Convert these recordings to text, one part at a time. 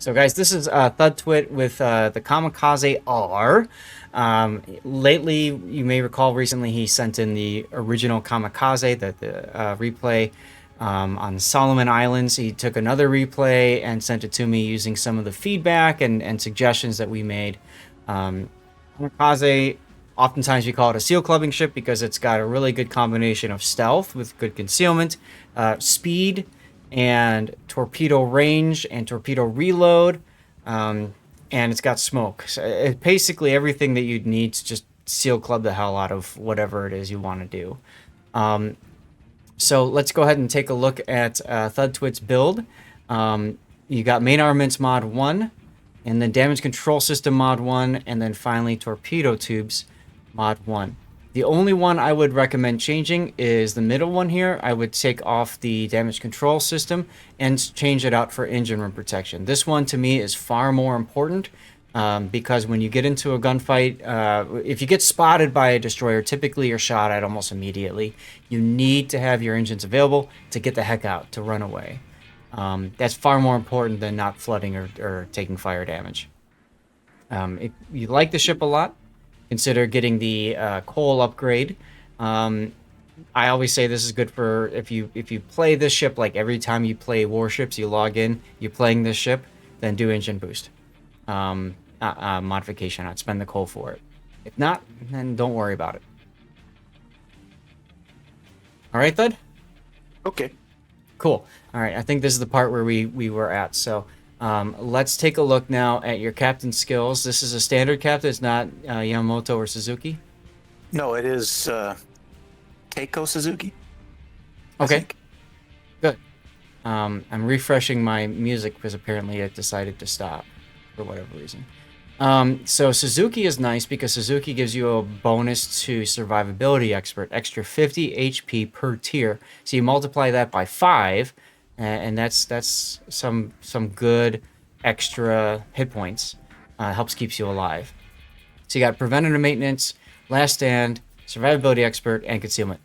So, guys, this is ThudTwit with the Kamikaze R. Lately, you may recall recently he sent in the original Kamikaze, the replay on Solomon Islands. He took another replay and sent it to me using some of the feedback and suggestions that we made. Kamikaze, oftentimes we call it a seal clubbing ship because it's got a really good combination of stealth with good concealment, speed, and torpedo range and torpedo reload, and it's got smoke. So basically everything that you'd need to just seal club the hell out of whatever it is you want to do. So let's go ahead and take a look at ThudTwit's build. You got main armaments mod 1, and then damage control system mod 1, and then finally torpedo tubes mod 1. The only one I would recommend changing is the middle one here. I would take off the damage control system and change it out for engine room protection. This one to me is far more important because when you get into a gunfight, if you get spotted by a destroyer, typically you're shot at almost immediately. You need to have your engines available to get the heck out, to run away. That's far more important than not flooding or taking fire damage. If you like the ship a lot, consider getting the coal upgrade. I always say this is good for if you play this ship, like every time you play Warships, you log in, you're playing this ship, then do engine boost modification. I'd spend the coal for it. If not, then don't worry about it. All right, Thud? Okay. Cool. All right, I think this is the part where we were at. So let's take a look now at your captain skills. This is a standard captain. It's not Yamamoto or Suzuki. No, it is Keiko Suzuki. Okay. Good. I'm refreshing my music because apparently it decided to stop for whatever reason. So Suzuki is nice because Suzuki gives you a bonus to survivability expert, extra 50 HP per tier. So you multiply that by 5, and that's some good extra hit points. Helps keeps you alive. So you got preventative maintenance, last stand, survivability expert, and concealment.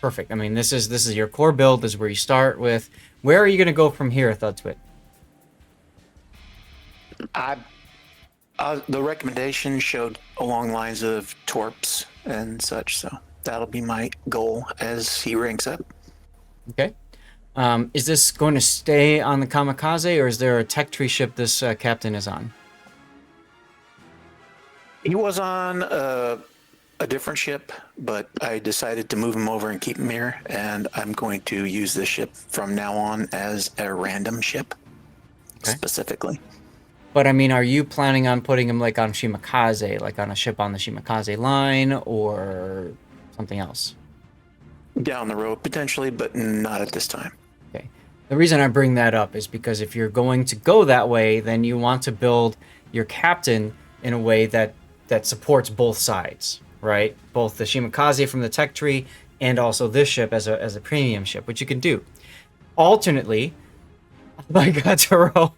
Perfect. I mean, this is your core build. This is where you start with. Where are you going to go from here, ThudTwit? The recommendation showed along lines of torps and such, so that'll be my goal as he ranks up. Okay. Is this going to stay on the Kamikaze, or is there a tech tree ship this captain is on? He was on a different ship, but I decided to move him over and keep him here, and I'm going to use this ship from now on as a random ship, specifically. But I mean, are you planning on putting him like on Shimakaze, like on a ship on the Shimakaze line, or something else? Down the road, potentially, but not at this time. Okay. The reason I bring that up is because if you're going to go that way, then you want to build your captain in a way that supports both sides, right? Both the Shimakaze from the tech tree and also this ship as a premium ship, which you can do. Alternately, oh my God, Taro.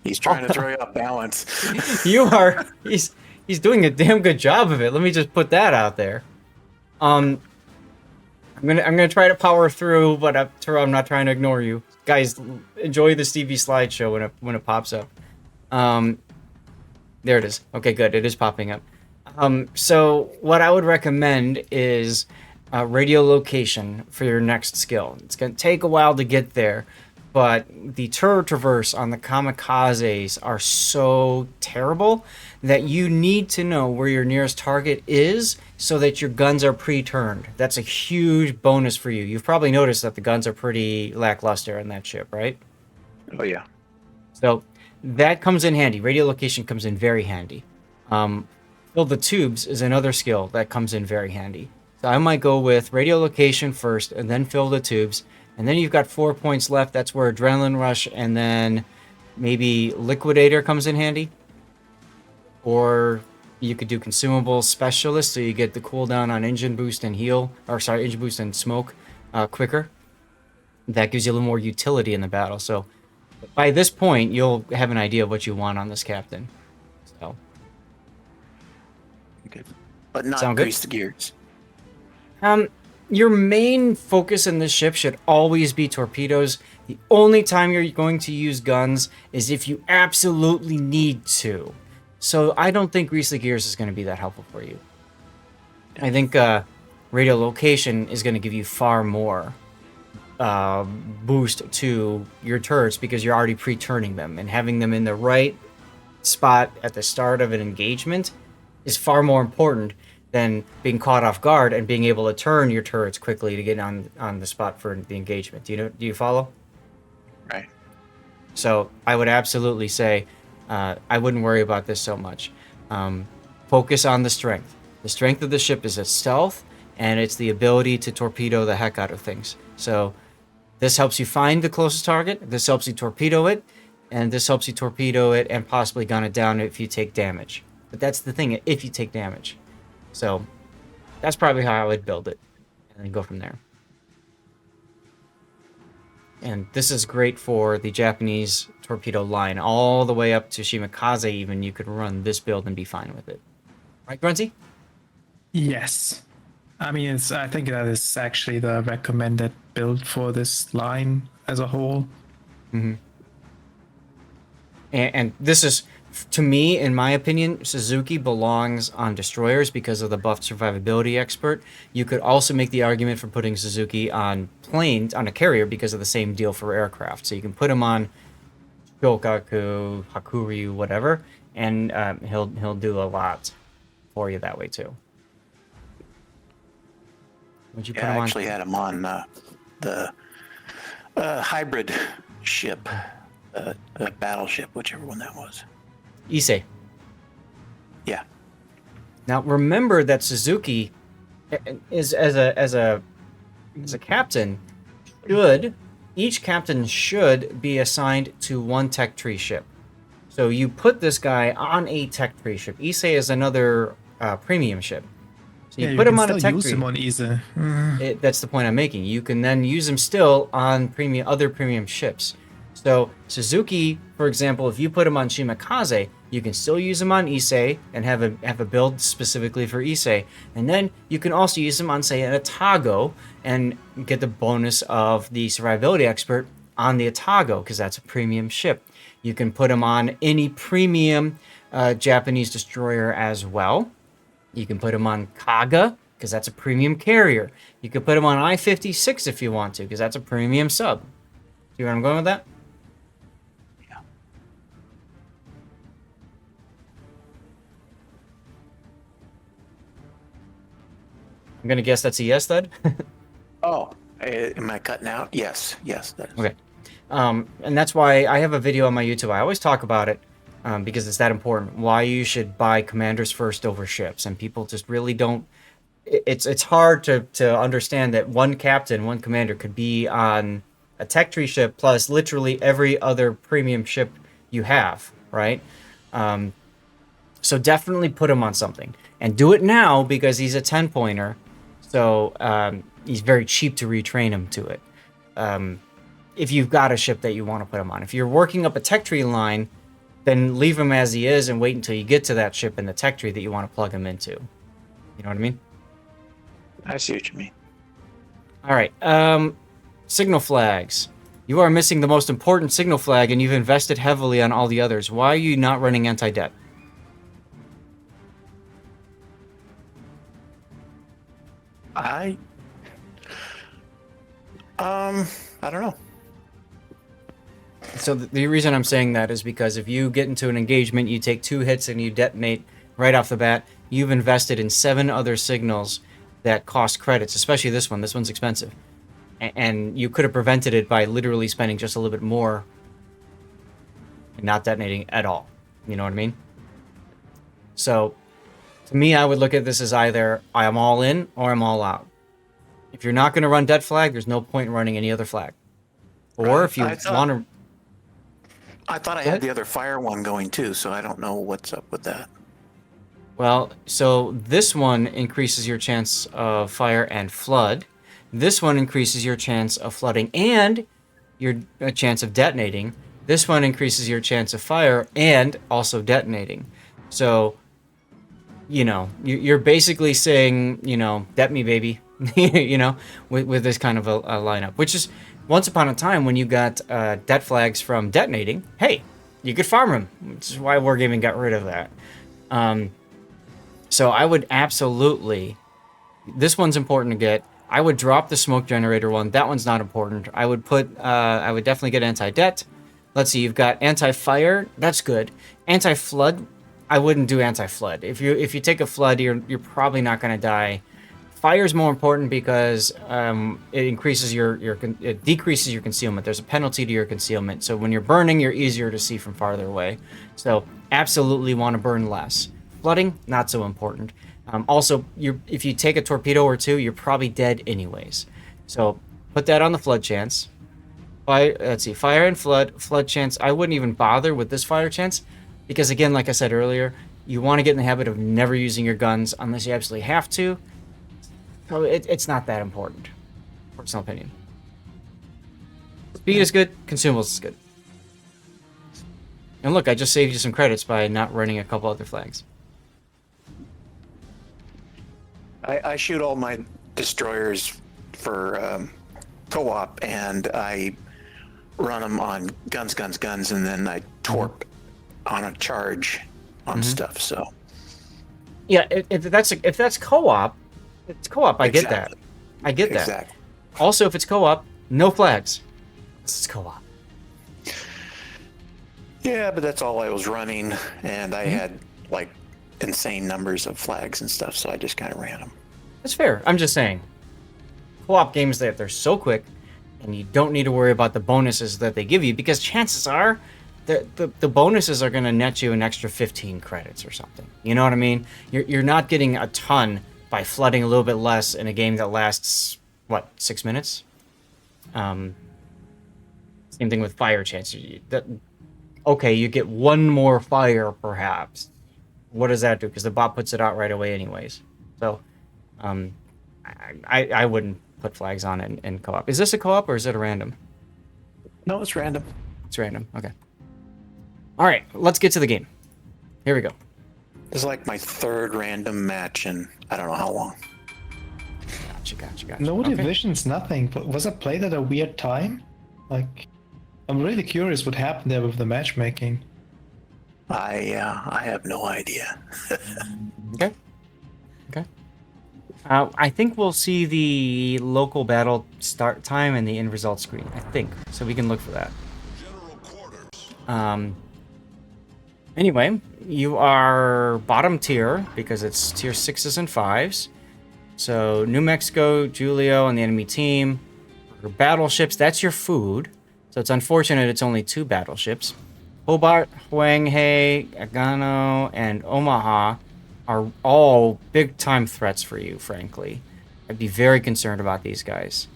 He's trying to throw you off balance. He's doing a damn good job of it. Let me just put that out there. I'm gonna try to power through, but Taro, I'm not trying to ignore you. Guys, enjoy the Stevie slideshow when it pops up. There it is. Okay, good. It is popping up. So what I would recommend is radiolocation for your next skill. It's gonna take a while to get there, but the turret traverse on the Kamikazes are so terrible that you need to know where your nearest target is so that your guns are pre-turned. That's a huge bonus for you. You've probably noticed that the guns are pretty lackluster in that ship, right? Oh, yeah. So that comes in handy. Radiolocation comes in very handy. Fill the tubes is another skill that comes in very handy. So I might go with radiolocation first and then fill the tubes. And then you've got 4 points left. That's where Adrenaline Rush and then maybe Liquidator comes in handy. Or you could do Consumable Specialist, so you get the cooldown on Engine Boost and Heal. Or sorry, Engine Boost and Smoke quicker. That gives you a little more utility in the battle. So by this point, you'll have an idea of what you want on this captain. So, okay. But not Sound grease good? the gears. Your main focus in this ship should always be torpedoes. The only time you're going to use guns is if you absolutely need to. So I don't think Greasely Gears is going to be that helpful for you. I think radiolocation is going to give you far more boost to your turrets because you're already pre-turning them, and having them in the right spot at the start of an engagement is far more important than being caught off guard and being able to turn your turrets quickly to get on the spot for the engagement. Do you follow? Right. So I would absolutely say I wouldn't worry about this so much. Focus on the strength. The strength of the ship is its stealth, and it's the ability to torpedo the heck out of things. So this helps you find the closest target, this helps you torpedo it, and this helps you torpedo it and possibly gun it down if you take damage. But that's the thing, if you take damage. So that's probably how I would build it, and then go from there. And this is great for the Japanese torpedo line. All the way up to Kamikaze even, you could run this build and be fine with it. Right, Grunty? Yes. I mean, I think that is actually the recommended build for this line as a whole. Mm-hmm. And this is, to me, in my opinion, Suzuki belongs on destroyers because of the buffed survivability expert. You could also make the argument for putting Suzuki on planes, on a carrier, because of the same deal for aircraft. So you can put him on Shokaku, Hakuryu, whatever, and he'll do a lot for you that way too. Would you put him I on? actually had him on the hybrid ship, battleship, whichever one that was. Issei. Yeah. Now remember that Suzuki is as a captain each captain should be assigned to one tech tree ship. So you put this guy on a tech tree ship. Issei is another premium ship. So you put him on a tech tree. Him on Issei. That's the point I'm making. You can then use him still on other premium ships. So Suzuki, for example, if you put him on Kamikaze, you can still use him on Issei and have a build specifically for Issei. And then you can also use him on, say, an Atago and get the bonus of the survivability expert on the Atago because that's a premium ship. You can put him on any premium Japanese destroyer as well. You can put him on Kaga because that's a premium carrier. You can put him on I-56 if you want to because that's a premium sub. See where I'm going with that? I'm gonna guess that's a yes, Thud. Oh, am I cutting out? Yes, that is. Okay. And that's why I have a video on my YouTube. I always talk about it because it's that important. Why you should buy commanders first over ships, and people just really don't. It's hard to understand that one captain, one commander could be on a tech tree ship plus literally every other premium ship you have, right? So definitely put him on something, and do it now because he's a 10-pointer. So he's very cheap to retrain him to it. If you've got a ship that you want to put him on. If you're working up a tech tree line, then leave him as he is and wait until you get to that ship in the tech tree that you want to plug him into. You know what I mean? I see what you mean. All right. Signal flags. You are missing the most important signal flag, and you've invested heavily on all the others. Why are you not running anti-det? I don't know. So the reason I'm saying that is because if you get into an engagement, you take 2 hits and you detonate right off the bat, you've invested in 7 other signals that cost credits, especially this one. This one's expensive. And you could have prevented it by literally spending just a little bit more and not detonating at all. You know what I mean? So to me, I would look at this as either I am all in or I'm all out. If you're not going to run det flag, there's no point in running any other flag. Or if you want to... I thought I had the other fire one going too, so I don't know what's up with that. Well, so this one increases your chance of fire and flood. This one increases your chance of flooding and your chance of detonating. This one increases your chance of fire and also detonating. So, you know, you're basically saying, you know, det me, baby, you know, with this kind of a lineup, which is once upon a time when you got det flags from detonating, hey, you could farm them, which is why Wargaming got rid of that. So I would absolutely, this one's important to get. I would drop the smoke generator one. That one's not important. I would definitely get anti-det. Let's see, you've got anti-fire. That's good. Anti-flood. I wouldn't do anti-flood. If you take a flood, you're probably not going to die. Fire is more important because it decreases your concealment. There's a penalty to your concealment. So when you're burning, you're easier to see from farther away. So absolutely want to burn less. Flooding, not so important. Also, if you take a torpedo or two, you're probably dead anyways. So put that on the flood chance. Let's see, fire and flood chance. I wouldn't even bother with this fire chance because, again, like I said earlier, you want to get in the habit of never using your guns unless you absolutely have to. So it's not that important. Personal opinion. Speed is good. Consumables is good. And look, I just saved you some credits by not running a couple other flags. I shoot all my destroyers for co-op, and I run them on guns, and then I torp on a charge on stuff. So yeah, if that's co-op, it's co-op. I get that. I get that. Exactly. Also, if it's co-op, no flags. This is co-op. Yeah, but that's all I was running, and I had like insane numbers of flags and stuff, so I just kind of ran them. That's fair. I'm just saying, co-op games, they're so quick, and you don't need to worry about the bonuses that they give you, because chances are the bonuses are going to net you an extra 15 credits or something. You know what I mean? You're not getting a ton by flooding a little bit less in a game that lasts, 6 minutes? Same thing with fire chance. Okay, you get one more fire, perhaps. What does that do? Because the bot puts it out right away anyways. So, I wouldn't put flags on it in co-op. Is this a co-op or is it a random? No, it's random. It's random. Okay. All right, let's get to the game. Here we go. This is like my third random match in I don't know how long. Gotcha. No Okay. divisions, nothing. But was it played at a weird time? Like, I'm really curious what happened there with the matchmaking. I have no idea. Okay. I think we'll see the local battle start time and the end result screen. I think so. We can look for that. Anyway, you are bottom tier because it's tier 6s and 5s. So New Mexico, Julio, and the enemy team. Your battleships, that's your food. So it's unfortunate it's only 2 battleships. Hobart, Hwanghae, Agano, and Omaha are all big-time threats for you, frankly. I'd be very concerned about these guys.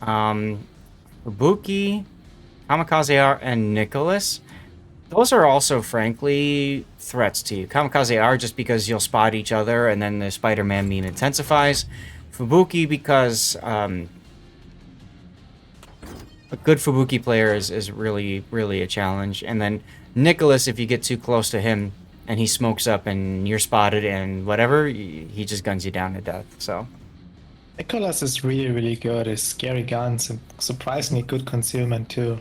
Fubuki, Kamikaze R, and Nicholas. Those are also, frankly, threats to you. Kamikaze R just because you'll spot each other and then the Spider-Man meme intensifies. Fubuki because a good Fubuki player is really, really a challenge. And then Nicholas, if you get too close to him and he smokes up and you're spotted and whatever, he just guns you down to death. So Nicholas is really, really good. His scary guns and surprisingly good concealment too.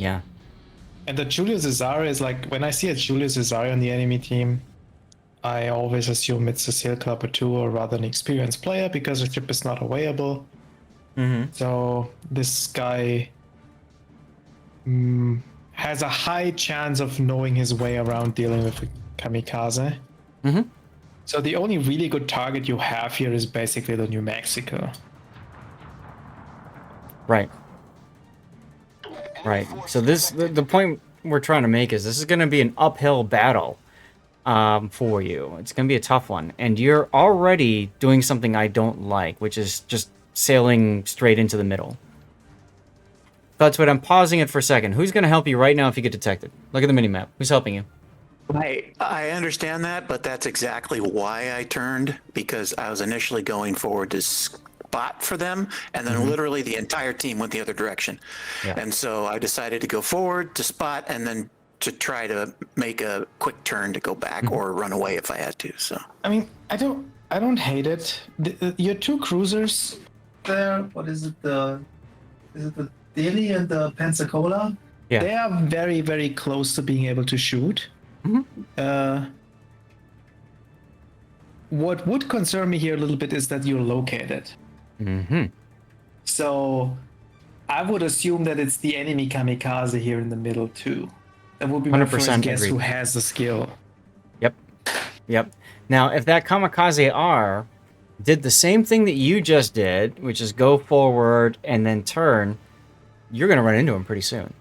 yeah. And the Julius Caesar is like, when I see a Julius Caesar on the enemy team, I always assume it's a Sail Club or 2 or rather an experienced player because the ship is not available. So this guy has a high chance of knowing his way around dealing with a kamikaze. So the only really good target you have here is basically the New Mexico. Right. So the point we're trying to make is this is going to be an uphill battle for you. It's going to be a tough one. And you're already doing something I don't like, which is just sailing straight into the middle. ThudTwit, I'm pausing it for a second. Who's going to help you right now if you get detected? Look at the minimap. Who's helping you? I understand that, but that's exactly why I turned, because I was initially going forward to spot for them, and then literally the entire team went the other direction. Yeah. And so I decided to go forward to spot and then to try to make a quick turn to go back or run away if I had to. So I mean, I don't hate it. Your 2 cruisers there. What is it? Is it the Daily and the Pensacola, Yeah. they are very, very close to being able to shoot. What would concern me here a little bit is that you're located. Mm-hmm. So I would assume that it's the enemy kamikaze here in the middle too. That would be my 100% first guess agreed. who has the skill. Yep. Yep. Now, if that Kamikaze R did the same thing that you just did, which is go forward and then turn, you're going to run into him pretty soon.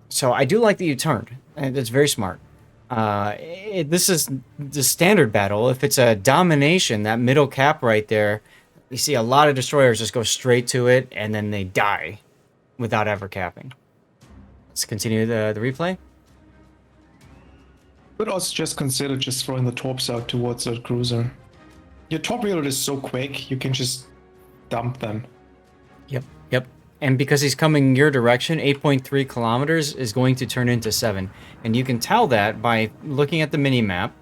So I do like that you turned, and it's very smart. This is the standard battle. If it's a domination, that middle cap right there, you see a lot of destroyers just go straight to it, and then they die without ever capping. Let's continue the replay. But also just consider just throwing the torps out towards the cruiser. Your top reload is so quick, you can just dump them. Yep. And because he's coming your direction, 8.3 kilometers is going to turn into 7. And you can tell that by looking at the mini-map,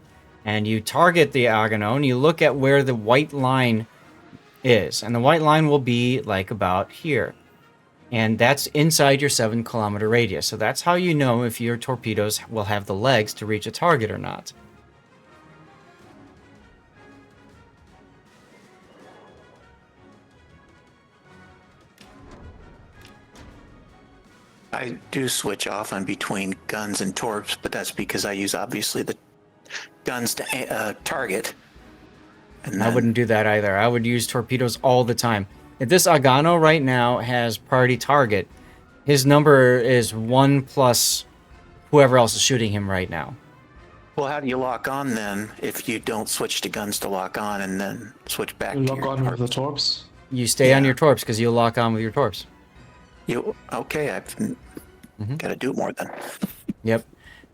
and you target the Agano, and you look at where the white line is. And the white line will be like about here. And that's inside your 7-kilometer radius. So that's how you know if your torpedoes will have the legs to reach a target or not. I do switch off on between guns and torps, but that's because I use obviously the guns to target. And I then, wouldn't do that either. I would use torpedoes all the time. If this Agano right now has priority target, his number is 1 plus whoever else is shooting him right now. well, how do you lock on then if you don't switch to guns to lock on and then switch back to Lock your on with the torps? torps. You stay on Yeah. your torps because you'll lock on with your torps. Okay, I've got to do more then. Yep.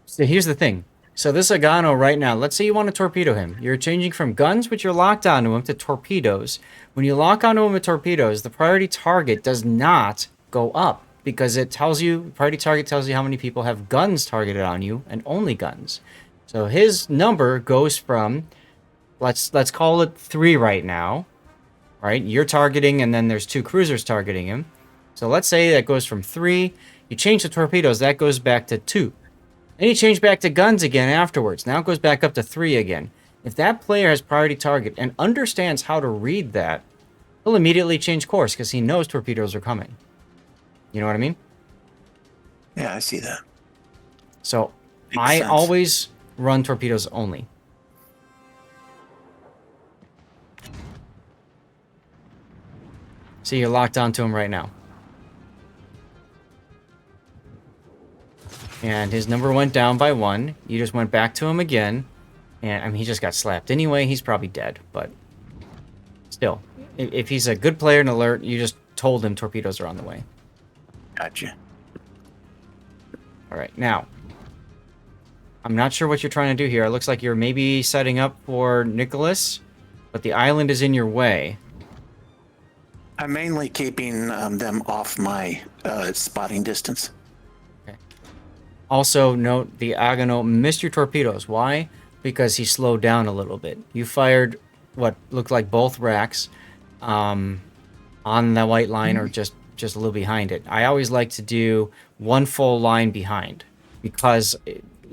So here's the thing. So this Agano right now, let's say you want to torpedo him. You're changing from guns, which you're locked onto him, to torpedoes. When you lock onto him with torpedoes, the priority target does not go up because it tells you, priority target tells you how many people have guns targeted on you and only guns. So his number goes from, let's call it 3 right now, right? You're targeting and then there's 2 cruisers targeting him. So let's say that goes from 3, you change the torpedoes, that goes back to 2. Then you change back to guns again afterwards. Now it goes back up to 3 again. If that player has priority target and understands how to read that, he'll immediately change course because he knows torpedoes are coming. You know what I mean? Yeah, I see that. So Makes I sense. always run torpedoes only. See, you're locked onto him right now. And his number went down by 1. You just went back to him again. And, I mean, he just got slapped anyway. He's probably dead, but still. If he's a good player and alert, you just told him torpedoes are on the way. Gotcha. All right, now. I'm not sure what you're trying to do here. It looks like you're maybe setting up for Nicholas, but the island is in your way. I'm mainly keeping them off my spotting distance. Also, note the Agano missed your torpedoes. Why? Because he slowed down a little bit. You fired what looked like both racks on the white line or just a little behind it. I always like to do one full line behind because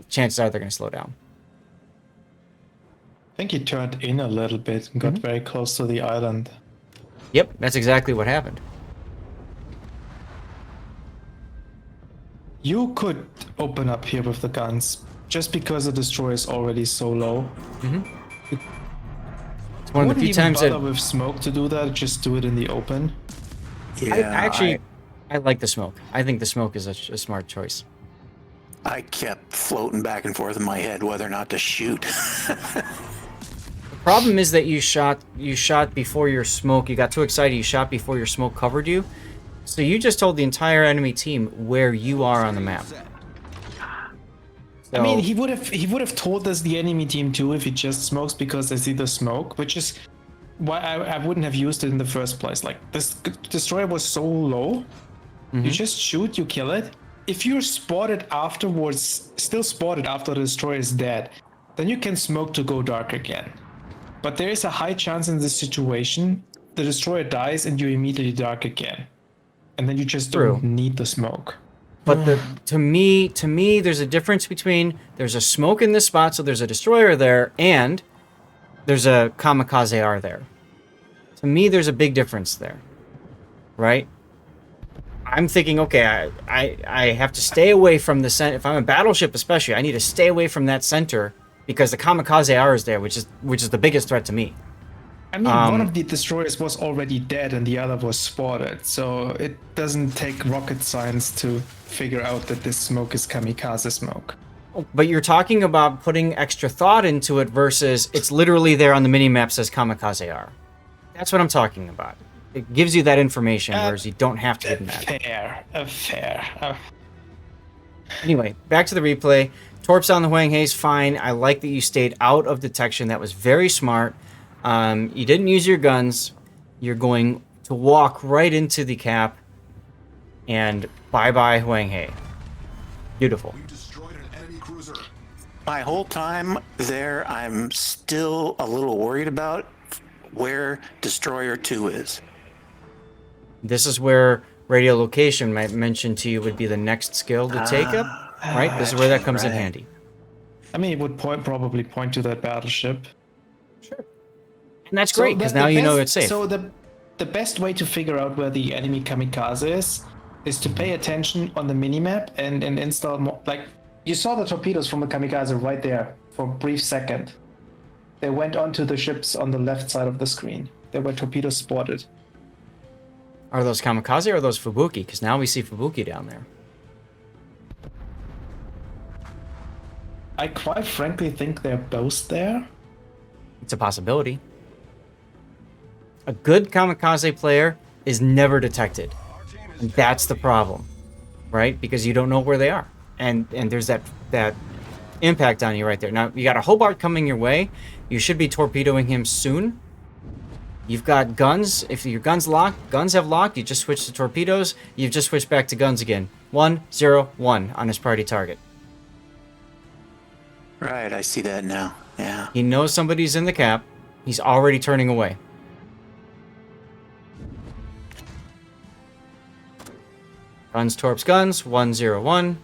chances are they're going to slow down. I think he turned in a little bit and got very close to the island. Yep, that's exactly what happened. You could open up here with the guns, just because the destroyer is already so low. It's one of the few times bother that with smoke to do that. Just do it in the open. Yeah, I like the smoke. I think the smoke is a smart choice. I kept floating back and forth in my head whether or not to shoot. The problem is that you shot before your smoke. You got too excited. You shot before your smoke covered you. So you just told the entire enemy team where you are on the map. I mean, he would have told us the enemy team too if he just smokes because they see the smoke, which is why I wouldn't have used it in the first place. Like, this destroyer was so low, you just shoot, you kill it. If you're spotted afterwards, still spotted after the destroyer is dead, then you can smoke to go dark again. But there is a high chance in this situation the destroyer dies and you immediately dark again. and then you just True. don't need the smoke. But to me, there's a difference between there's a smoke in this spot, so there's a destroyer there, and there's a Kamikaze R there. To me, there's a big difference there, right? I'm thinking, okay, I have to stay away from the center. If I'm a battleship, especially, I need to stay away from that center because the Kamikaze R is there, which is the biggest threat to me. I mean, one of the destroyers was already dead and the other was spotted, so it doesn't take rocket science to figure out that this smoke is kamikaze smoke. But you're talking about putting extra thought into it versus it's literally there on the minimap says Kamikaze R. That's what I'm talking about. It gives you that information, whereas you don't have to give them that. Fair. Anyway, back to the replay. Torps on the Huang Hei's fine. I like that you stayed out of detection. That was very smart. You didn't use your guns. You're going to walk right into the cap. And bye-bye Huang Hei. Beautiful. We destroyed an enemy cruiser. My whole time there, I'm still a little worried about where Destroyer 2 is. This is where radiolocation might mention to you would be the next skill to take up. Right? This is where that comes in handy. I mean, it would probably point to that battleship. Sure. And that's great, because now you know it's safe. So the best way to figure out where the enemy kamikaze is to pay attention on the minimap and install like you saw the torpedoes from the kamikaze right there for a brief second. They went onto the ships on the left side of the screen. There were torpedoes spotted. Are those kamikaze or are those Fubuki? Because now we see Fubuki down there. I quite frankly think they're both there. It's a possibility. A good kamikaze player is never detected. And that's the problem, right? Because you don't know where they are. And there's that impact on you right there. Now, you got a Hobart coming your way. You should be torpedoing him soon. You've got guns. If your guns have locked, you just switch to torpedoes. You've just switched back to guns again. 1-0-1 on his priority target. Right, I see that now. Yeah. He knows somebody's in the cap. He's already turning away. Guns, torps, guns. 1-0-1.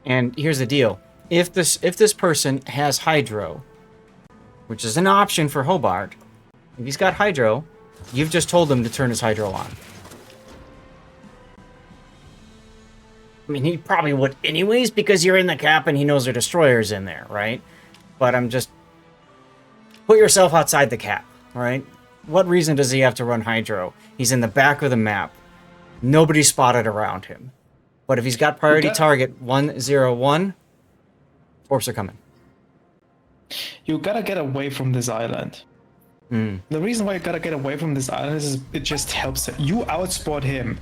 And here's the deal. If this person has hydro, which is an option for Hobart, if he's got hydro, you've just told him to turn his hydro on. I mean, he probably would anyways because you're in the cap and he knows their destroyer's in there, right? But I'm just... Put yourself outside the cap, right? What reason does he have to run hydro? He's in the back of the map. Nobody's spotted around him. But if he's got priority target 1-0-1, torps are coming. You gotta get away from this island. The reason why you gotta get away from this island is it just helps it. You outspot him.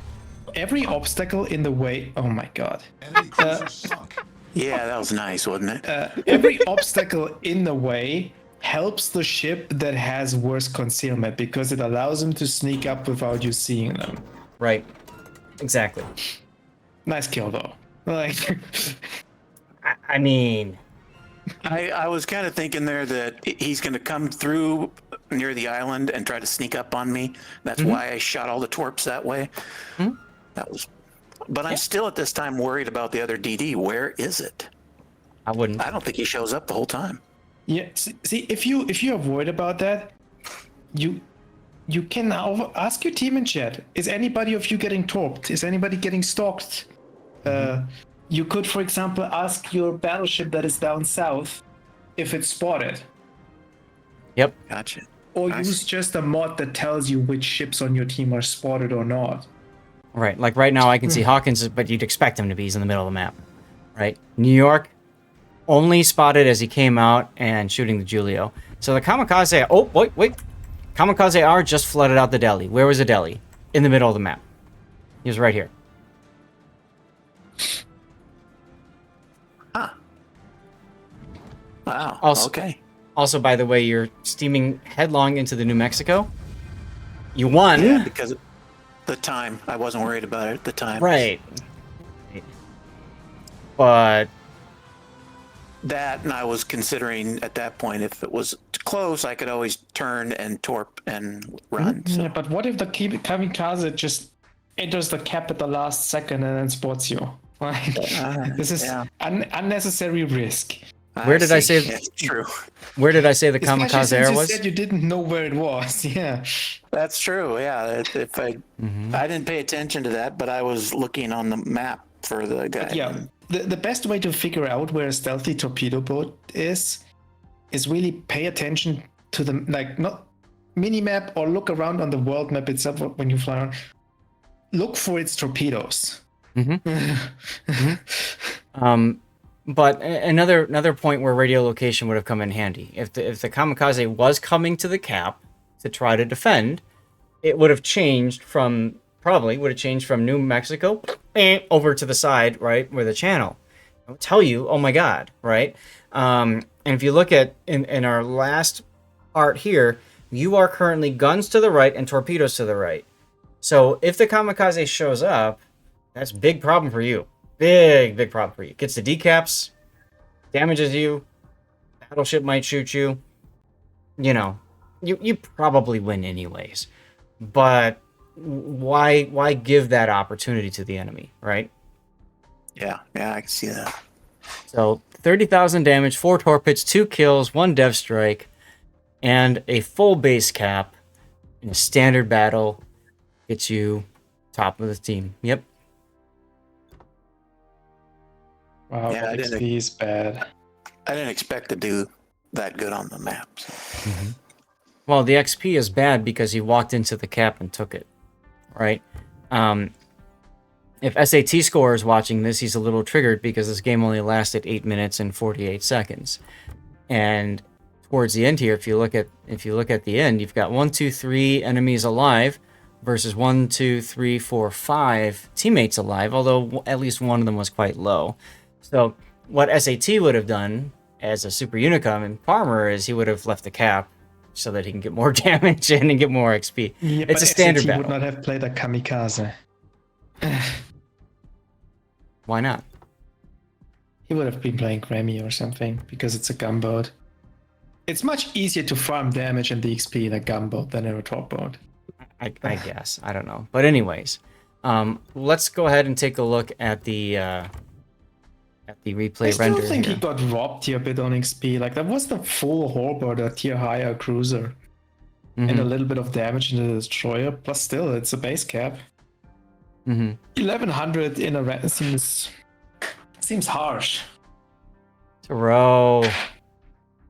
Every obstacle in the way... Oh my god. Enemy cruiser sunk. Yeah, that was nice, wasn't it? Every obstacle in the way helps the ship that has worse concealment because it allows them to sneak up without you seeing them. Right. Exactly. Nice kill, though. Like... I mean... I was kind of thinking there that he's going to come through near the island and try to sneak up on me. That's why I shot all the torps that way. That was, but I'm still at this time worried about the other DD. Where is it? I wouldn't. I don't think he shows up the whole time. Yeah, see, if you are worried about that, you can now ask your team in chat. Is anybody of you getting torped? Is anybody getting stalked? You could, for example, ask your battleship that is down south if it's spotted. Yep. Gotcha. Or use just a mod that tells you which ships on your team are spotted or not. Right. Like right now I can see Hawkins, but you'd expect him to be. He's in the middle of the map. Right? New York, only spotted as he came out and shooting the Julio. So the Kamikaze... Oh, wait. Kamikaze R just flooded out the deli. Where was the deli? In the middle of the map. He was right here. Wow. Okay. Also, by the way, you're steaming headlong into the New Mexico. You won. Yeah, because of the time. I wasn't worried about it at the time. Right. But... That, and I was considering at that point if it was close, I could always turn and torp and run. So. Yeah, but what if the kamikaze just enters the cap at the last second and then spots you? Like, this is yeah. unnecessary risk. Where did I see. say- Yeah, it's true. Where did I say the Especially Kamikaze since R you was? said you didn't know where it was. Yeah. That's true. Yeah. If I didn't pay attention to that, but I was looking on the map for the guy. Yeah. The best way to figure out where a stealthy torpedo boat is really pay attention to the, like, not mini map or look around on the world map itself when you fly around. Look for its torpedoes. But another point where radiolocation would have come in handy. If the Kamikaze was coming to the cap to try to defend, it would have changed from New Mexico over to the side, right, where the channel. I'll tell you, oh my God, right? And if you look at in our last part here, you are currently guns to the right and torpedoes to the right. So if the Kamikaze shows up, that's a big problem for you. Big problem for you. Gets the decaps, damages you, battleship might shoot you. You know, you probably win anyways. But why give that opportunity to the enemy, right? Yeah, I can see that. So 30,000 damage, 4 torpedoes, 2 kills, 1 dev strike, and a full base cap in a standard battle gets you top of the team. Yep. Wow, Yeah, I didn't- XP is bad. I didn't expect to do that good on the map. So. Well, the XP is bad because he walked into the cap and took it, right? If SAT score is watching this, he's a little triggered because this game only lasted 8 minutes and 48 seconds. And towards the end here, if you look at the end, you've got 1, 2, 3 enemies alive versus 1, 2, 3, 4, 5 teammates alive, although at least one of them was quite low. So what SAT would have done as a super unicum and farmer is he would have left the cap so that he can get more damage in and get more XP. Yeah, It's but a standard SAT battle. would not have played a kamikaze. Why not? He would have been playing Grammy or something because it's a gunboat. It's much easier to farm damage and the XP in a gunboat than in a torpedo. I guess. I don't know. But anyways, let's go ahead and take a look at the replay I still render think here. he got robbed here a bit on XP. Like, that was the full Harbor, a tier higher cruiser. And a little bit of damage into the destroyer. Plus still, it's a base cap. 1100 in a seems harsh. To row.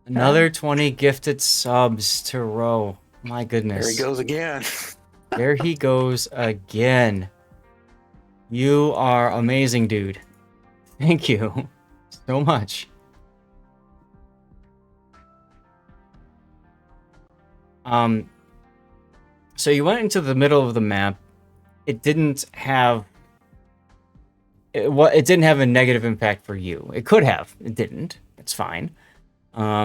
Another 20 gifted subs to row. My goodness. There he goes again. There he goes again. You are amazing, dude. Thank you so much. So you went into the middle of the map. It didn't have a negative impact for you. It could have. It didn't. It's fine. I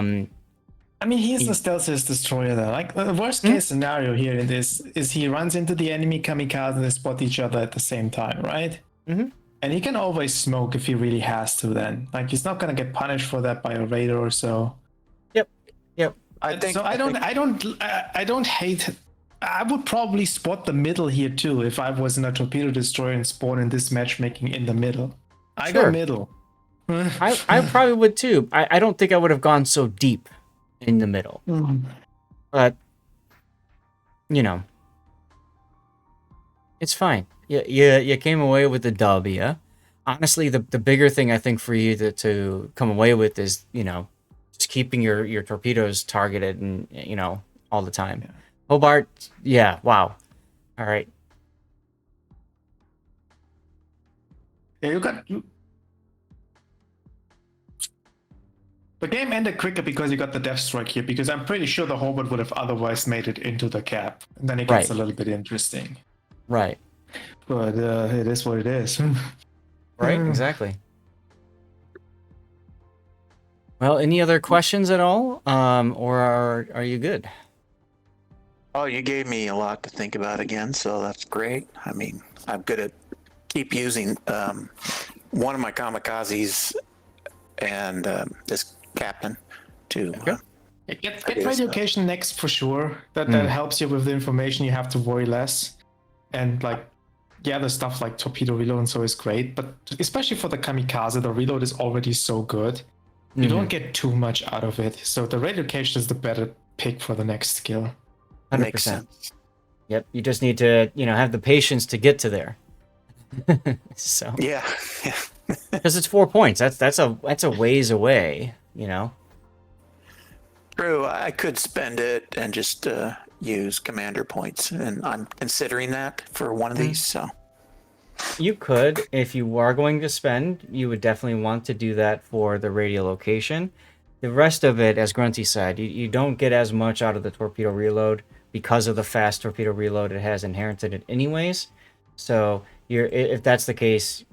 mean, he's the stealthiest destroyer though. Like, the worst case scenario here in this is he runs into the enemy kamikaze and they spot each other at the same time, right? And he can always smoke if he really has to then. Like, he's not gonna get punished for that by a raider or so. Yep. I don't hate. I would probably spot the middle here too if I was in a torpedo destroyer and spawn in this matchmaking in the middle. I Sure. go middle. I probably would too. I don't think I would have gone so deep in the middle. But, you know, it's fine. You came away with the W. Honestly, the bigger thing I think for you to come away with is, you know, just keeping your torpedoes targeted and, you know, all the time. Yeah. Hobart, yeah, wow. All right. Yeah, the game ended quicker because you got the death strike here, because I'm pretty sure the Hobart would have otherwise made it into the cap. And then it gets Right. a little bit interesting. Right. But it is what it is. Right, exactly. Well, any other questions at all? Or are you good? Oh, you gave me a lot to think about again, so that's great. I mean, I'm good at keep using one of my kamikazes and this captain to Get radio location next for sure. That helps you with the information. You have to worry less. And like, yeah, the stuff like torpedo reload and so is great, but especially for the Kamikaze, the reload is already so good. You don't get too much out of it. So the radio location is the better pick for the next skill. 100%. Makes sense. Yep, you just need to, have the patience to get to there. So Yeah. because it's 4 points, that's a ways away, True. I could spend it and just use commander points, and I'm considering that for one of these. So You could, if you are going to spend, you would definitely want to do that for the radio location. The rest of it, as Grunty said, you don't get as much out of the torpedo reload because of the fast torpedo reload it has inherent in it anyways. So if that's the case,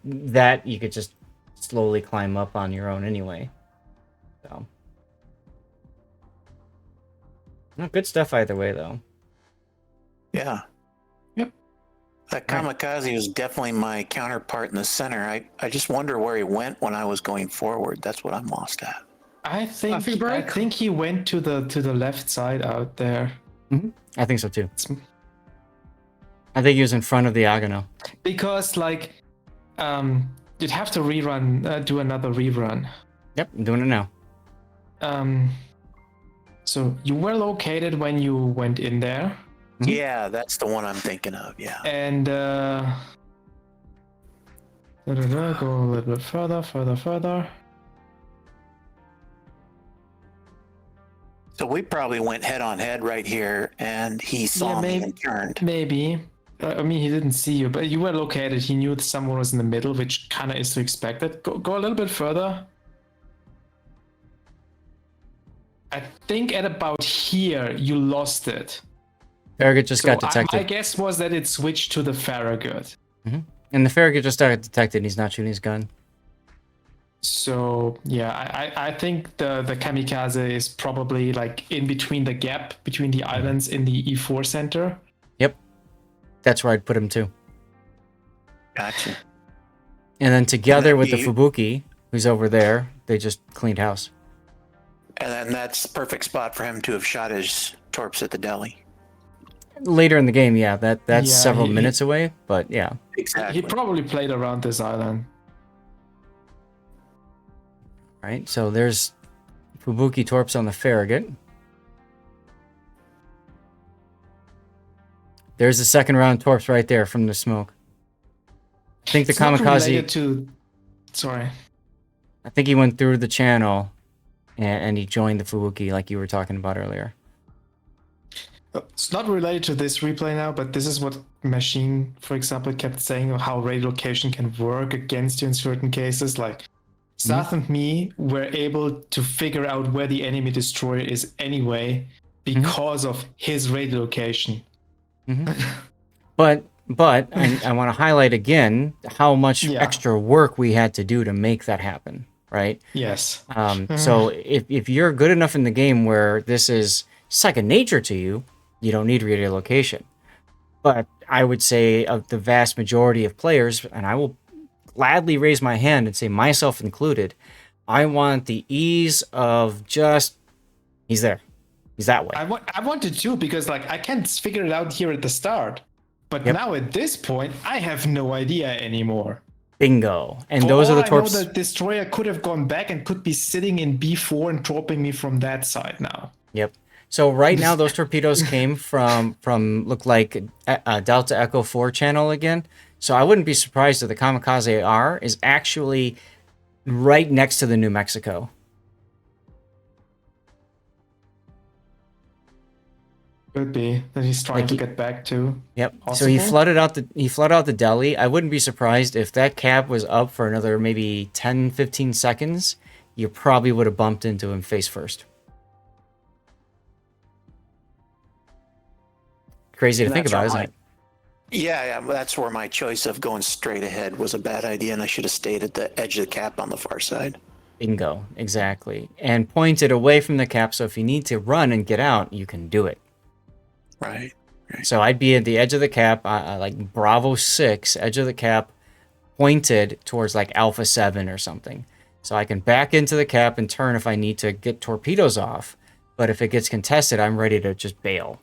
that you could just slowly climb up on your own anyway. So good stuff either way, though. yeah. Yep. That Kamikaze was definitely my counterpart in the center. I just wonder where he went when I was going forward. That's what I'm lost at. I think he went to the left side out there. I think so too. I think he was in front of the Agano. Because like, you'd have to do another rerun. Yep, I'm doing it now. So you were located when you went in there. Yeah, that's the one I'm thinking of. Yeah. And go a little bit further. So we probably went head on head right here, and he saw me and turned. Maybe. I mean, he didn't see you, but you were located. He knew someone was in the middle, which kind of is to expect it. Go a little bit further. I think at about here, you lost it. Farragut just got detected. My guess was that it switched to the Farragut. And the Farragut just got detected. He's not shooting his gun. So, yeah, I think the Kamikaze is probably like in between the gap between the islands in the E4 center. Yep. That's where I'd put him too. Gotcha. And then together with the Fubuki, who's over there, they just cleaned house. And then that's the perfect spot for him to have shot his torps at the deli. Later in the game, yeah, that's several minutes away, but yeah. Exactly. He probably played around this island. Right, so there's Fubuki torps on the Farragut. There's the second round torps right there from the smoke. I think the It's not Kamikaze... related to... Sorry. I think he went through the channel and he joined the Fubuki like you were talking about earlier. It's not related to this replay now, but this is what Machine, for example, kept saying of how radio location can work against you in certain cases. Like, Sath and me were able to figure out where the enemy destroyer is anyway because of his radio location. But I want to highlight again how much extra work we had to do to make that happen, right? Yes. So if you're good enough in the game where this is second nature to you, you don't need radio location. But I would say of the vast majority of players, and I will gladly raise my hand and say myself included, I want the ease of just, he's there. He's that way. I wanted to because like I can't figure it out here at the start. But now at this point, I have no idea anymore. Bingo. And those are the torps. I know the destroyer could have gone back and could be sitting in B4 and dropping me from that side now. Yep. So right now those torpedoes came from look like Delta Echo 4 channel again. So I wouldn't be surprised if the Kamikaze R is actually right next to the New Mexico. Could be that he's trying to get back to. Yep. Possible? So he flooded out the deli. I wouldn't be surprised if that cap was up for another maybe 10, 15 seconds. You probably would have bumped into him face first. Crazy to think about, isn't it? Yeah, that's where my choice of going straight ahead was a bad idea, and I should have stayed at the edge of the cap on the far side. Bingo, exactly. And pointed away from the cap, so if you need to run and get out, you can do it. Right. So I'd be at the edge of the cap, like Bravo 6, edge of the cap, pointed towards like Alpha 7 or something. So I can back into the cap and turn if I need to get torpedoes off. But if it gets contested, I'm ready to just bail.